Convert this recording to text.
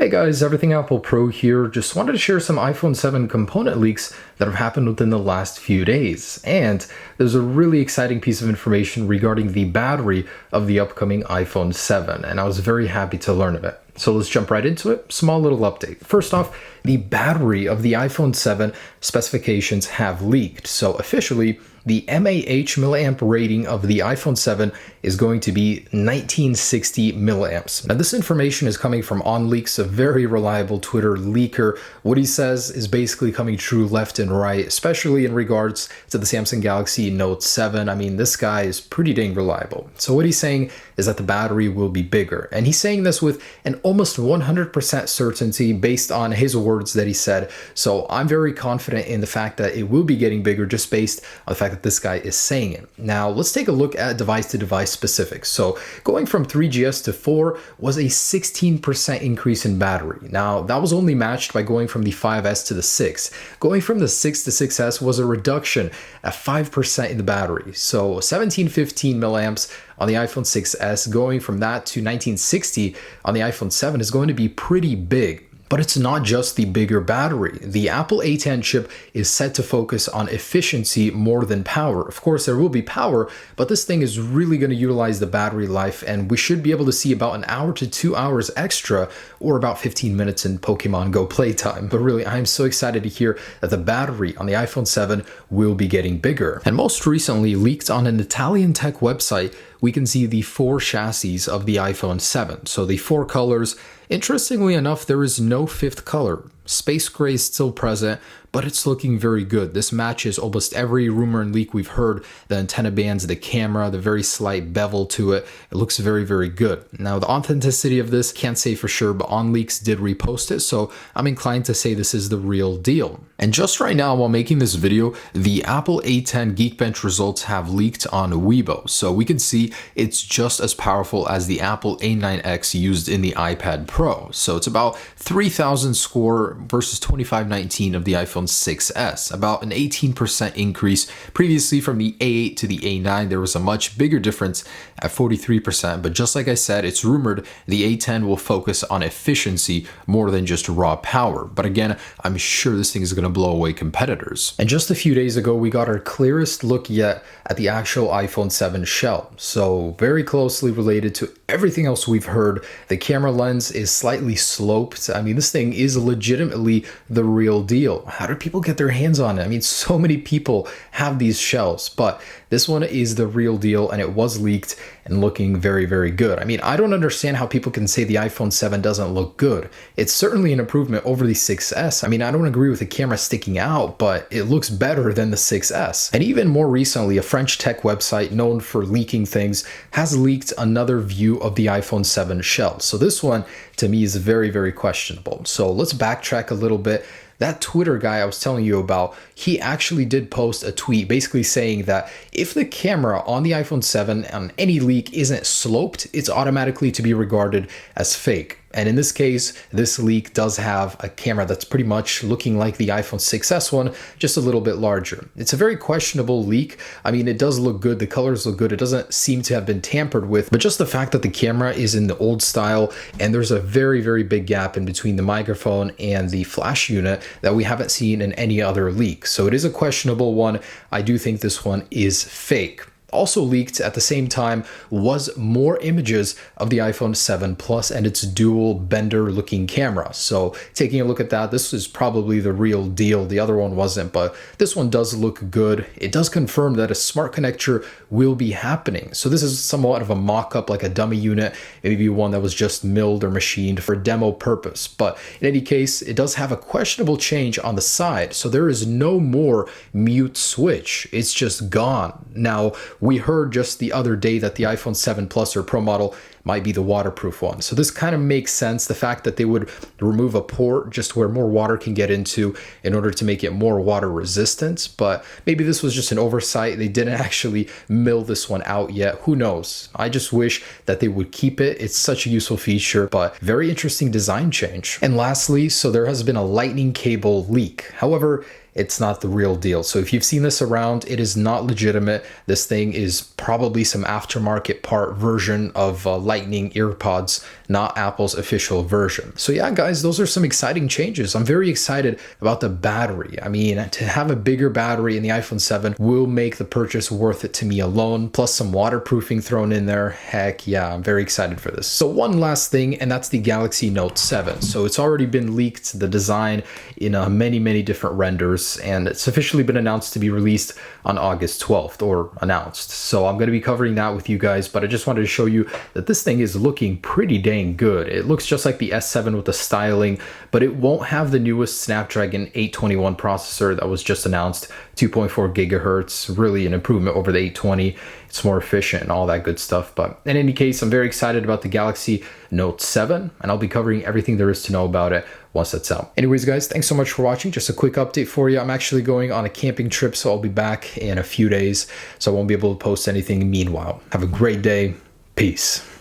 Hey guys, Everything Apple Pro here. Just wanted to share some iPhone 7 component leaks that have happened within the last few days. And there's a really exciting piece of information regarding the battery of the upcoming iPhone 7, and I was very happy to learn of it. So let's jump right into it. Small little update. First off, the battery of the iPhone 7 specifications have leaked. So officially, the mAh milliamp rating of the iPhone 7 is going to be 1960 milliamps. Now this information is coming from OnLeaks, a very reliable Twitter leaker. What he says is basically coming true left and right, especially in regards to the Samsung Galaxy Note 7. I mean, this guy is pretty dang reliable. So what he's saying is that the battery will be bigger. And he's saying this with an almost 100% certainty based on his words that he said. So I'm very confident in the fact that it will be getting bigger just based on the fact that this guy is saying it. Now, let's take a look at device-to-device specifics. So going from 3GS to 4 was a 16% increase in battery. Now, that was only matched by going from the 5S to the 6. Going from the 6 to 6S was a reduction at 5% in the battery. So 1715 milliamps on the iPhone 6S, going from that to 1960 on the iPhone 7 is going to be pretty big. But it's not just the bigger battery. The Apple A10 chip is set to focus on efficiency more than power. Of course, there will be power, but this thing is really going to utilize the battery life, and we should be able to see about an hour to 2 hours extra, or about 15 minutes in Pokemon Go playtime. But really, I'm so excited to hear that the battery on the iPhone 7 will be getting bigger. And most recently, leaked on an Italian tech website, we can see the 4 chassis of the iPhone 7. So the 4 colors. Interestingly enough, there is no 5th color. Space gray is still present, but it's looking very good. This matches almost every rumor and leak we've heard. The antenna bands, the camera, the very slight bevel to it. It looks very, very good. Now, the authenticity of this, can't say for sure, but OnLeaks did repost it, so I'm inclined to say this is the real deal. And just right now, while making this video, the Apple A10 Geekbench results have leaked on Weibo. So we can see it's just as powerful as the Apple A9X used in the iPad Pro. So it's about 3,000 score versus 2519 of the iPhone 6S, about an 18% increase. Previously from the A8 to the A9, there was a much bigger difference at 43%, but just like I said, it's rumored the A10 will focus on efficiency more than just raw power. But again, I'm sure this thing is going to blow away competitors. And just a few days ago, we got our clearest look yet at the actual iPhone 7 shell. So very closely related to everything else we've heard. The camera lens is slightly sloped. I mean, this thing is legitimately the real deal. How do people get their hands on it? I mean, so many people have these shells, but this one is the real deal, and it was leaked and looking very, very good. I mean, I don't understand how people can say the iPhone 7 doesn't look good. It's certainly an improvement over the 6S. I mean, I don't agree with the camera sticking out, but it looks better than the 6S. And even more recently, a French tech website known for leaking things has leaked another view of the iPhone 7 shell. So this one, to me, is very, very questionable. So let's backtrack a little bit. That Twitter guy I was telling you about, he actually did post a tweet basically saying that if the camera on the iPhone 7 on any leak isn't sloped, it's automatically to be regarded as fake. And in this case, this leak does have a camera that's pretty much looking like the iPhone 6S one, just a little bit larger. It's a very questionable leak. I mean, it does look good. The colors look good. It doesn't seem to have been tampered with, but just the fact that the camera is in the old style and there's a very, very big gap in between the microphone and the flash unit that we haven't seen in any other leak. So it is a questionable one. I do think this one is fake. Also leaked at the same time was more images of the iPhone 7 Plus and its dual bender looking camera. So taking a look at that, this is probably the real deal. The other one wasn't, but this one does look good. It does confirm that a smart connector will be happening. So this is somewhat of a mock-up, like a dummy unit, maybe one that was just milled or machined for demo purpose. But in any case, it does have a questionable change on the side. So there is no more mute switch. It's just gone. Now, we heard just the other day that the iPhone 7 Plus or Pro model might be the waterproof one. So this kind of makes sense, the fact that they would remove a port just where more water can get into in order to make it more water resistant. But maybe this was just an oversight. They didn't actually mill this one out yet. Who knows? I just wish that they would keep it. It's such a useful feature, but very interesting design change. And lastly, so there has been a lightning cable leak. However, it's not the real deal. So if you've seen this around, it is not legitimate. This thing is probably some aftermarket part version of Lightning earpods, not Apple's official version. So yeah, guys, those are some exciting changes. I'm very excited about the battery. I mean, to have a bigger battery in the iPhone 7 will make the purchase worth it to me alone, plus some waterproofing thrown in there. Heck yeah, I'm very excited for this. So one last thing, and that's the Galaxy Note 7. So it's already been leaked, the design in many different renders, and it's officially been announced to be released on August 12th, or announced. So I'm going to be covering that with you guys, but I just wanted to show you that this thing is looking pretty dang good. It looks just like the S7 with the styling, but it won't have the newest Snapdragon 821 processor that was just announced, 2.4 gigahertz, really an improvement over the 820. It's more efficient and all that good stuff. But in any case, I'm very excited about the Galaxy Note 7, and I'll be covering everything there is to know about it once that's out. Anyways, guys, thanks so much for watching. Just a quick update for you. I'm actually going on a camping trip, so I'll be back in a few days, so I won't be able to post anything meanwhile. Have a great day. Peace.